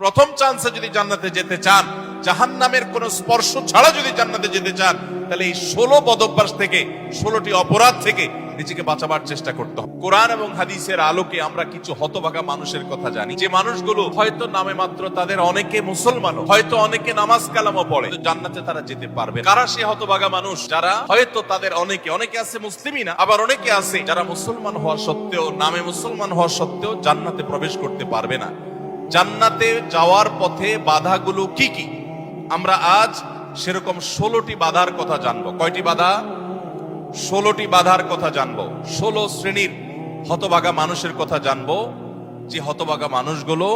প্রথম চান্সে যদি জান্নাতে যেতে চান, জাহান্নামের কোন স্পর্শ ছাড়া যদি জান্নাতে যেতে চান, তাহলে এই 16 বদঅভ্যাস থেকে, 16টি অপরাধ থেকে নিজেকে বাঁচাবার চেষ্টা করতে হবে। কোরআন এবং হাদিসের আলোকে আমরা কিছু হতভাগা মানুষের কথা জানি, যে মানুষগুলো হয়তো নামে মাত্র তাদের অনেকে মুসলমান, হয়তো অনেকে নামাজ কালামও পড়ে, কিন্তু জান্নাতে তারা যেতে পারবে না। কারা সে হতভাগা মানুষ? যারা হয়তো তাদের অনেকে আছে মুসলিমই না, আবার অনেকে আছে যারা মুসলমান হওয়া সত্ত্বেও, নামে মুসলমান হওয়া সত্ত্বেও জান্নাতে প্রবেশ করতে পারবে না। জান্নাতে যাওয়ার পথে বাধাগুলো কি কি, আমরা আজ সেরকম 16টি বাধার কথা জানবো। কয়টি বাধা? 16টি বাধার কথা জানবো। 16 শ্রেণীর হতভাগা মানুষের কথা জানবো, যে হতভাগা মানুষগুলো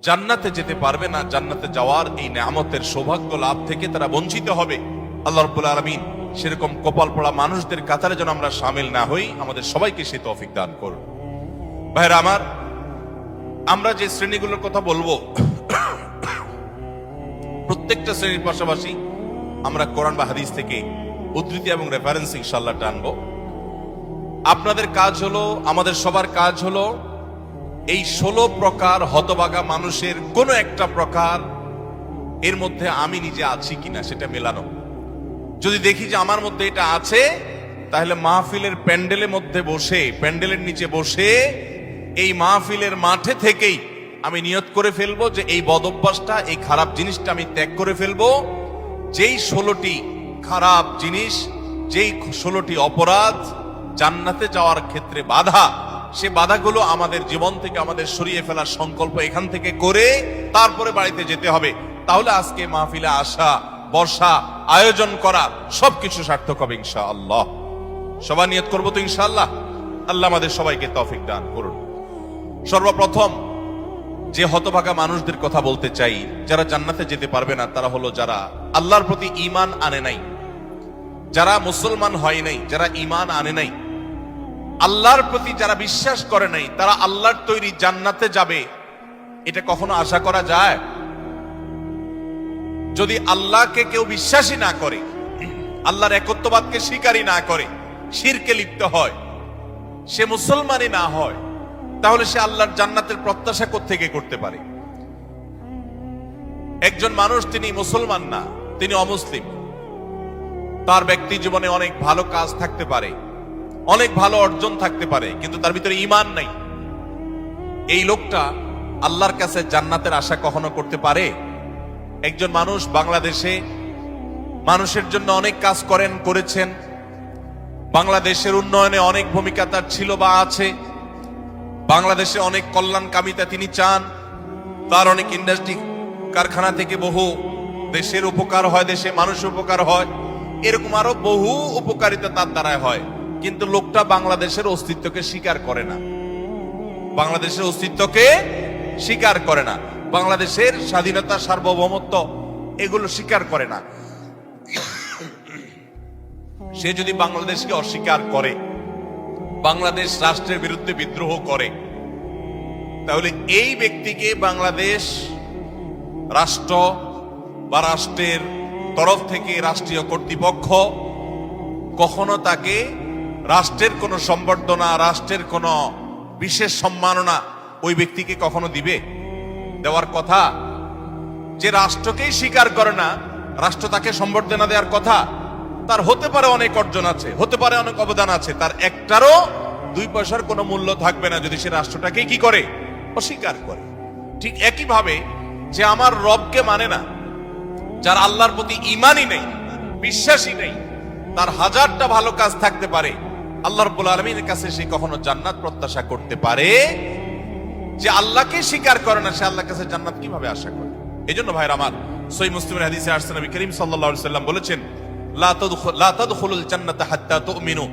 জান্নাতে যেতে পারবে না। জান্নাতে যাওয়ার এই নেয়ামতের সৌভাগ্য লাভ থেকে তারা বঞ্চিত হবে। আল্লাহ রাব্বুল আলামিন সেরকম কপাল পড়া মানুষদের কাতারে যেন আমরা শামিল না হই, আমাদের সবাইকে সে তৌফিক দান করুন। ভাইরা আমার, আমরা যে শ্রেণীগুলোর কথা বলবো, প্রত্যেকটা শ্রেণীর পাশাপাশি আমরা কোরআন বা হাদিস থেকে উদ্ধৃতি এবং রেফারেন্স ইনশাআল্লাহ টানবো। আপনাদের কাজ হলো, আমাদের সবার কাজ হলো, এই 16 প্রকার হতভাগা মানুষের কোন একটা প্রকার এর মধ্যে আমি নিজে আছি কিনা সেটা মেলানো। যদি দেখি যে আমার মধ্যে এটা আছে, তাহলে মাহফিলের প্যান্ডেলের মধ্যে বসে, প্যান্ডেলের নিচে বসে এই মাহফিলের মাঠে থেকেই আমি নিয়ত করে ফেলবো যে এই বদঅভ্যাসটা, এই খারাপ জিনিসটা আমি ত্যাগ করে ফেলবো। যেই 16টি খারাপ জিনিস, যেই 16টি অপরাধ জান্নাতে যাওয়ার ক্ষেত্রে বাধা, সে বাধাগুলো আমাদের জীবন থেকে আমাদের সরিয়ে ফেলার সংকল্প এখান থেকে করে তারপরে বাড়িতে যেতে হবে। তাহলে আজকে মাহফিলে আসা, বর্ষা, আয়োজন করা সবকিছু সার্থক হবে ইনশাআল্লাহ। সবাই নিয়ত করবো তো ইনশাআল্লাহ। আল্লাহ আমাদের সবাইকে তৌফিক দান করুন। সর্বপ্রথম যে হতভাগা মানুষদের কথা বলতে চাই, যারা জান্নাতে যেতে পারবে না, তারা হলো যারা আল্লাহর প্রতি ঈমান আনে নাই, যারা মুসলমান হয় নাই, যারা ঈমান আনে নাই, আল্লাহর প্রতি যারা বিশ্বাস করে নাই, তারা আল্লাহর তৈরি জান্নাতে যাবে, এটা কখনো আশা করা যায়? যদি আল্লাহকে কেউ বিশ্বাসই না করে, আল্লাহর একত্ববাদকে স্বীকারই না করে, শিরকে লিপ্ত হয়, সে মুসলমানই না হয়, তাহলে সে আল্লাহর জান্নাতের প্রত্যাশা কোত্থেকে করতে পারে? একজন মানুষ, তিনি মুসলমান না, তিনি অমুসলিম, তার ব্যক্তি জীবনে অনেক ভালো কাজ থাকতে পারে, অনেক ভালো অর্জন থাকতে পারে, কিন্তু তার ভিতরে ঈমান নাই। এই লোকটা আল্লাহর কাছে জান্নাতের আশা কখনো করতে পারে? একজন মানুষ বাংলাদেশে মানুষের জন্য অনেক কাজ করেছেন, বাংলাদেশের উন্নয়নে অনেক ভূমিকা তার ছিল বা আছে, বাংলাদেশে অনেক কল্যাণকামিতা তিনি চান, তার অনেক ইন্ডাস্ট্রি কারখানা থেকে বহু দেশের উপকার হয়, দেশে মানুষের উপকার হয়, এরকম আরো বহু উপকারিতা তার দ্বারাই হয়। কিন্তু লোকটা বাংলাদেশের অস্তিত্বকে স্বীকার করে না, বাংলাদেশের অস্তিত্বকে স্বীকার করে না, বাংলাদেশের স্বাধীনতা, সার্বভৌমত্ব এগুলো স্বীকার করে না। সে যদি বাংলাদেশকে অস্বীকার করে, বাংলাদেশ রাষ্ট্রের বিরুদ্ধে বিদ্রোহ করে, তাহলে এই ব্যক্তিকে বাংলাদেশ রাষ্ট্র বা রাষ্ট্রের তরফ থেকে রাষ্ট্রীয় কর্তৃপক্ষ কখনো তাকে রাষ্ট্রের কোনো সম্বর্ধনা, রাষ্ট্রের কোনো বিশেষ সম্মাননা ওই ব্যক্তিকে কখনো দিবে? দেওয়ার কথা। যে রাষ্ট্রকেই স্বীকার করে না, রাষ্ট্র তাকে সম্বর্ধনা দেওয়ার কথা। তার হতে পারে অনেক অর্জন আছে, হতে পারে অনেক অবদান আছে, তার একটারও 2 পয়সার কোনো মূল্য থাকবে না যদি সে রাষ্ট্রটাকে কি করে? অস্বীকার করে। ঠিক একইভাবে যে আমার রবকে মানে না, যার আল্লাহর প্রতি ঈমানই নেই, বিশ্বাসই নেই, তার হাজারটা ভালো কাজ থাকতে পারে, আল্লাহ রাব্বুল আলামিনের কাছে সে কখনো জান্নাত প্রত্যাশা করতে পারে? যে আল্লাহকে স্বীকার করে না, সে আল্লাহর কাছে জান্নাত কিভাবে আশা করে? এজন্য ভাইরা আমার, সহিহ মুসলিমের হাদিসে আসছে, নবী করিম সাল্লাল্লাহু আলাইহি ওয়াসাল্লাম বলেছেন, লা তাদখুলুল জান্নাতা হাত্তা তুমিনু,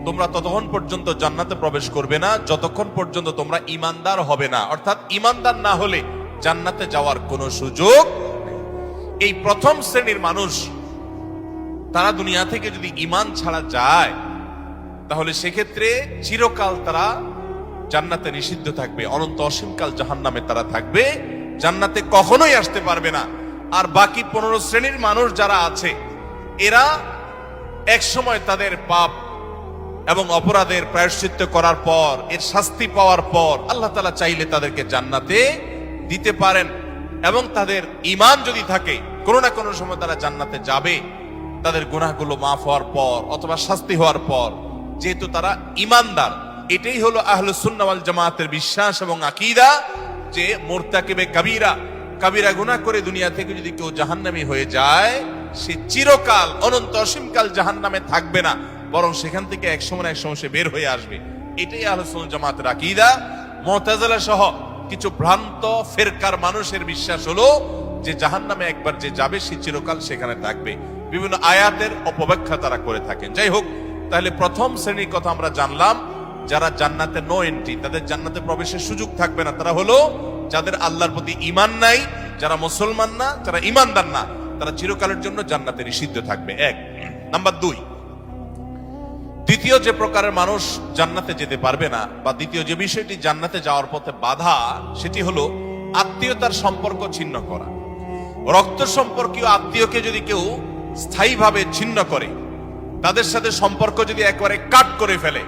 তোমরা ততক্ষণ পর্যন্ত জান্নাতে প্রবেশ করবে না যতক্ষণ পর্যন্ত তোমরা ঈমানদার হবে না। অর্থাৎ ঈমানদার না হলে জান্নাতে যাওয়ার কোনো সুযোগ নেই। এই প্রথম শ্রেণীর মানুষ, তারা দুনিয়া থেকে যদি ঈমান ছাড়া যায়, তাহলে সেক্ষেত্রে চিরকাল তারা জান্নাতে নিষিদ্ধ থাকবে, অনন্ত অসীমকাল জাহান্নামে তারা থাকবে, জান্নাতে কখনোই আসতে পারবে না। আর বাকি 15 শ্রেণীর মানুষ যারা আছে, এরা এক সময় তাদের পাপ এবং অপরাধের প্রায়শ্চিত্ত করার পর, এর শাস্তি পাওয়ার পর আল্লাহ তাআলা চাইলে তাদেরকে জান্নাতে দিতে পারেন এবং তাদের ঈমান যদি থাকে, কোনো না কোনো সময় তারা জান্নাতে যাবে, তাদের গুনাহগুলো মাফ হওয়ার পর অথবা শাস্তি হওয়ার পর, যেহেতু তারা ঈমানদার। এটাই হলো আহলুস সুন্নাহ ওয়াল জামাতের বিশ্বাস এবং আকীদা, যে মুরতাকিবে কাবীরা, কাবীরা গুনাহ করে দুনিয়া থেকে যদি কেউ জাহান্নামী হয়ে যায়, সে চিরকাল অনন্ত অসীমকাল জাহান্নামে থাকবে না, বরং সেখান থেকে এক সময় না এক সময় সে বের হয়ে আসবে। এটাই আহলুস সুন্নাহ জামাতের আকীদা। মুতাজিলা সহ কিছু ভ্রান্ত ফেরকার মানুষের বিশ্বাস হলো যে জাহান্নামে একবার যে যাবে সে চিরকাল সেখানে থাকবে। বিভিন্ন আয়াতের অপব্যাখ্যা তারা করে থাকেন। যাই হোক, তাহলে প্রথম শ্রেণীর কথা আমরা জানলাম, যারা জান্নাতে নো এন্ট্রি, তাদের জান্নাতে প্রবেশের সুযোগ থাকবে না, তারা হলো যাদের আল্লাহর প্রতি ঈমান নাই, যারা মুসলমান না, যারা ঈমানদার না, তারা চিরকালের জন্য জান্নাতে নিষিদ্ধ থাকবে। এক নাম্বার। দুই, দ্বিতীয় যে প্রকারের মানুষ জান্নাতে যেতে পারবে না, বা দ্বিতীয় যে বিষয়টি জান্নাতে যাওয়ার পথে বাধা, সেটি হলো আত্মীয়তার সম্পর্ক ছিন্ন করা। রক্ত সম্পর্কীয় আত্মীয়কে যদি কেউ স্থায়ীভাবে ছিন্ন করে, তাদের সাথে সম্পর্ক যদি একবারে কাট করে ফেলে,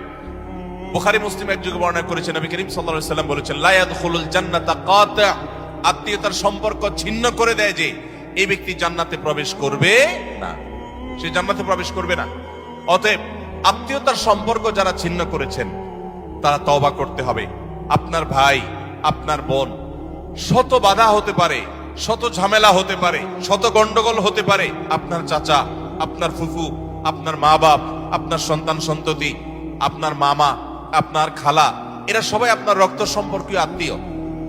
বুখারী মুসলিম এক যুগে বর্ণনা করেছেন, নবী করিম সাল্লাল্লাহু আলাইহি ওয়াসাল্লাম বলেছেন, লা ইয়াদখুলুল জান্নাতা কাতি', আত্মীয়তার সম্পর্ক ছিন্ন করে দেয় যে এই ব্যক্তি জান্নাতে প্রবেশ করবে না, সে জান্নাতে প্রবেশ করবে না। অতএব আত্মীয়তার সম্পর্ক যারা ছিন্ন করেছেন তারা তওবা করতে হবে। আপনার ভাই, আপনার বোন, শত বাধা হতে পারে, শত ঝামেলা হতে পারে, শত গন্ডগোল হতে পারে, আপনার চাচা, আপনার ফুফু, আপনার মা বাপ, আপনার সন্তান সন্ততি, আপনার মামা, আপনার খালা, এরা সবাই আপনার রক্ত সম্পর্কীয় আত্মীয়।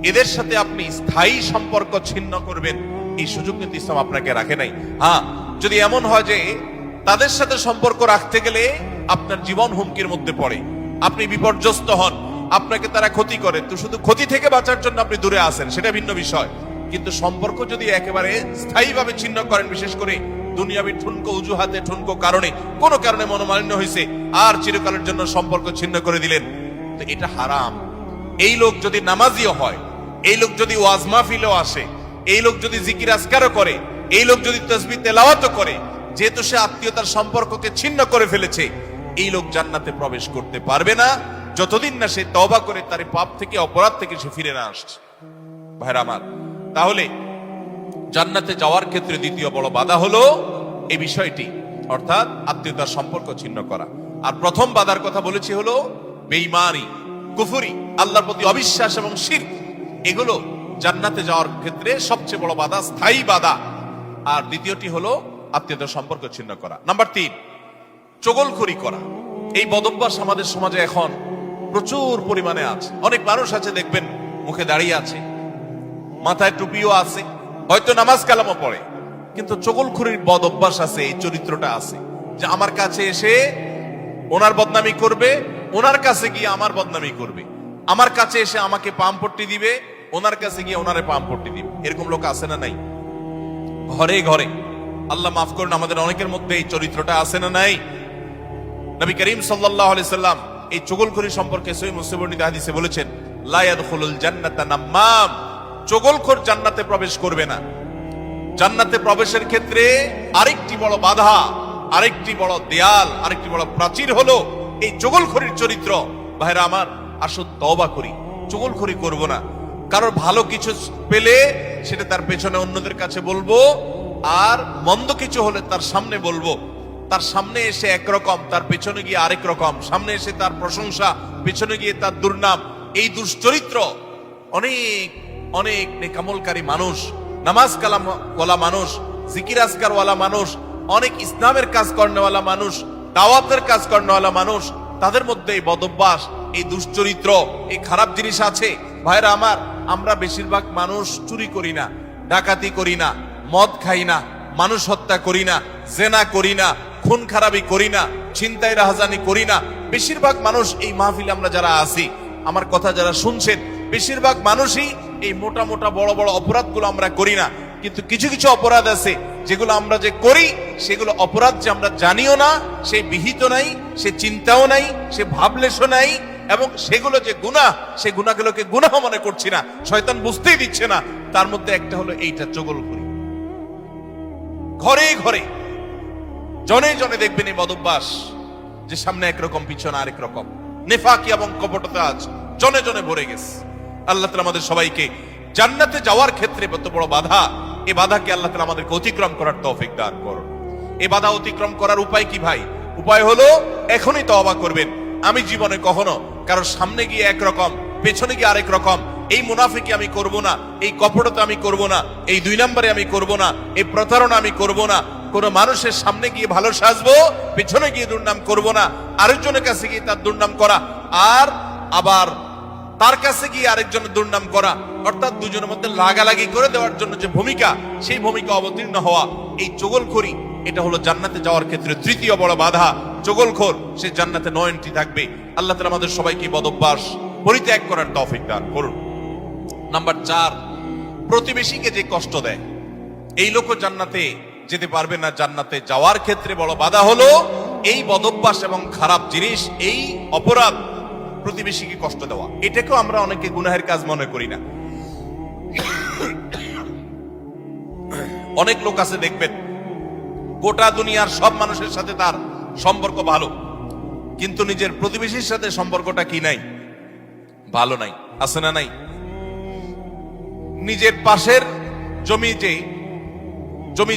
এদের সাথে আপনি স্থায়ী সম্পর্ক ছিন্ন করবেন, এই সুযোগ কিন্তু ইসলাম আপনাকে রাখে নাই। হ্যাঁ, যদি এমন হয় যে তাদের সাথে সম্পর্ক রাখতে গেলে আপনার জীবন হুমকির মধ্যে পড়ে, আপনি বিপর্যস্ত হন, আপনাকে তারা ক্ষতি করে, তো শুধু ক্ষতি থেকে বাঁচার জন্য আপনি দূরে আসেন, সেটা ভিন্ন বিষয়। কিন্তু সম্পর্ক যদি একেবারে স্থায়ীভাবে ছিন্ন করেন, বিশেষ করে দুনিয়াবি ঠুনকো অজুহাতে, ঠুনকো কারণে, কোনো কারণে মনোমালিন্য হয়েছে, আর চিরকালের জন্য সম্পর্ক ছিন্ন করে দিলেন, তো এটা হারাম। এই লোক যদি নামাজিও হয়, এই লোক যদি ওয়াজ মাহফিলেও আসে, এই লোক যদি জিকির আজকারও করে, এই লোক যদি তাসবিহ তেলাওয়াতও করে, যেহেতু সে আত্মীয়তার সম্পর্ককে ছিন্ন করে ফেলেছে, এই লোক জান্নাতে প্রবেশ করতে পারবে না যতদিন না সে তওবা করে তার পাপ থেকে, অপরাধ থেকে সে ফিরে না আসছে। ভাইরা আমার, তাহলে জান্নাতে যাওয়ার ক্ষেত্রে দ্বিতীয় বড় বাধা হলো এই বিষয়টি, অর্থাৎ আত্মীয়তার সম্পর্ক ছিন্ন করা। আর প্রথম বাধার কথা বলেছি হলো বেঈমানি, কুফরি, আল্লাহর প্রতি অবিশ্বাস এবং শিরক। এগুলো জান্নাতে যাওয়ার ক্ষেত্রে সবচেয়ে বড় বাধা, স্থায়ী বাধা। আর দ্বিতীয়টি হলো আত্মীয়তার সম্পর্ক ছিন্ন করা। নাম্বার 3, চগলখড়ি করা। এই বদভ্যাস আমাদের সমাজে এখন প্রচুর পরিমাণে আছে। অনেক মানুষ আছে দেখবেন মুখে দাঁড়িয়ে আছে, মাথায় টুপিও আছে, হয়তো নামাজ কালামও পড়ে, কিন্তু চগলখড়ির বদভ্যাস আছে, এই চরিত্রটা আছে যে আমার কাছে এসে ওনার বদনামি করবে, ওনার কাছে গিয়ে আমার বদনামি করবে, আমার কাছে এসে আমাকে পামপট্টি দিবে, ওনার কাছে গিয়ে ওনারে পামপট্টি দিবে। এরকম লোক আছে না নাই? ঘরে ঘরে। আল্লাহ মাফ করুন, আমাদের অনেকের মধ্যে এই চরিত্রটা আছে না নাই? নবী করিম সাল্লাল্লাহু আলাইহি সাল্লাম এই চগলখড়ি সম্পর্কে সহিহ মুসলিম বর্ণিত হাদিসে বলেছেন, লা ইয়াদখুলুল জান্নাতা নাম্মাম, চগলখোর জান্নাতে প্রবেশ করবে না। জান্নাতে প্রবেশের ক্ষেত্রে আরেকটি বড় বাধা, আরেকটি বড় দেয়াল, আরেকটি বড় প্রাচীর হলো এই চগলখড়ির চরিত্র। ভাইরা আমার, আসুন তওবা করি, চগলখড়ি করব না। কারোর ভালো কিছু পেলে সেটা তার পেছনে অন্যদের কাছে বলবো, আর মন্দ কিছু হলে তার সামনে বলবো। তার সামনে এসে একরকম, তার পেছনে গিয়ে আরেক রকম, সামনে এসে তার প্রশংসা, পেছনে গিয়ে তার দুর্নাম। এই দুশ্চরিত্র অনেক অনেক নেকামলকারী মানুষ, নামাজ কালাম ওয়ালা মানুষ, জিকির আজকার ওয়ালা মানুষ, অনেক ইসলামের কাজ করেওয়ালা মানুষ, দাওয়াতের কাজ করেওয়ালা মানুষ, তাদের মধ্যে এই বদভ্যাস, এই দুশ্চরিত্র, এই খারাপ জিনিস আছে। ভাইরা আমার, আমরা বেশিরভাগ মানুষ চুরি করি না, ডাকাতি করি না, মদ খাই না, মানুষ হত্যা করি না, জেনা করি না, খুন খারাপি করি না, ছিনতাই রাহাজানি করি না। বেশিরভাগ মানুষ এই মাহফিলে আমরা যারা আছি, আমার কথা যারা শুনছেন, বেশিরভাগ মানুষই এই মোটা মোটা বড় বড় অপরাধগুলো আমরা করি না। কিন্তু কিছু কিছু অপরাধ আছে যেগুলো আমরা যে করি, সেগুলো অপরাধ যে আমরা জানিও না, সে বিহিত নাই, সে চিন্তাও নাই, সে ভাবলেশও নাই, এবং সেগুলো যে গুনাহ, সেই গুনাহগুলোকে গুনাহ মনে করছি না, শয়তান বুঝতেই দিচ্ছে না। তার মধ্যে একটা হলো এইটা, চগলখড়ি। ঘরে ঘরে, জনে জনে দেখবেন এই বদভ্যাস, যে সামনে একরকম, পিছনে আরেক রকম, নেফাকি এবং কপটতা আজ জনে জনে ভরে গেছে। আল্লাহ তাআলা আমাদের সবাইকে জান্নাতে যাওয়ার ক্ষেত্রে কত বড় বাধা, এই বাধাকে আল্লাহ তাআলা আমাদেরকে অতিক্রম করার তৌফিক দান করুন। এই বাধা অতিক্রম করার উপায় কি ভাই? উপায় হলো এখনই তওবা করবেন। আমি জীবনে কখনো কারোর সামনে গিয়ে একরকম, পেছনে গিয়ে আরেক রকম, এই মুনাফিকি আমি করব না, এই কপটতা আমি করব না, এই 2 নম্বরে আমি করব না, এই প্রতারণা আমি করব না। কোন মানুষের সামনে গিয়ে ভালো সাজবো, পেছনে গিয়ে দুর্নাম করব না, আরেকজনের কাছে গিয়ে তার দুর্নাম করা, আর আবার তার কাছে গিয়ে আরেকজনের দুর্নাম করা, অর্থাৎ দুজনের মধ্যে লাগালাগি করে দেওয়ার জন্য যে ভূমিকা, সেই ভূমিকা অবতীর্ণ হওয়া, এই চগলখড়ি, এটা হলো জান্নাতে যাওয়ার ক্ষেত্রে তৃতীয় বড় বাধা। চগলখোর সে জান্নাতে নো এন্ট্রি থাকবে। আল্লাহ তাআলা আমাদের সবাইকে বদঅভ্যাস পরিত্যাগ করার তৌফিক দান করুন। নাম্বার 4, প্রতিবেশীকে যে কষ্ট দেয়, এই লোকও জান্নাতে যেতে পারবে না। জান্নাতে যাওয়ার ক্ষেত্রে বড় বাধা হলো এই বদঅভ্যাস এবং খারাপ জিনিস, এই অপরাধ, প্রতিবেশীকে কষ্ট দেওয়া। এটাকেও আমরা অনেকে গুনাহের কাজ মনে করি না। অনেক লোক আছে দেখবেন, গোটা দুনিয়ার সব মানুষের সাথে তার সম্পর্ক ভালো, কিন্তু নিজের প্রতিবেশীর সাথে সম্পর্কটা কি নাই? ভালো নাই। আছে না নাই? নিজের পাশের জমি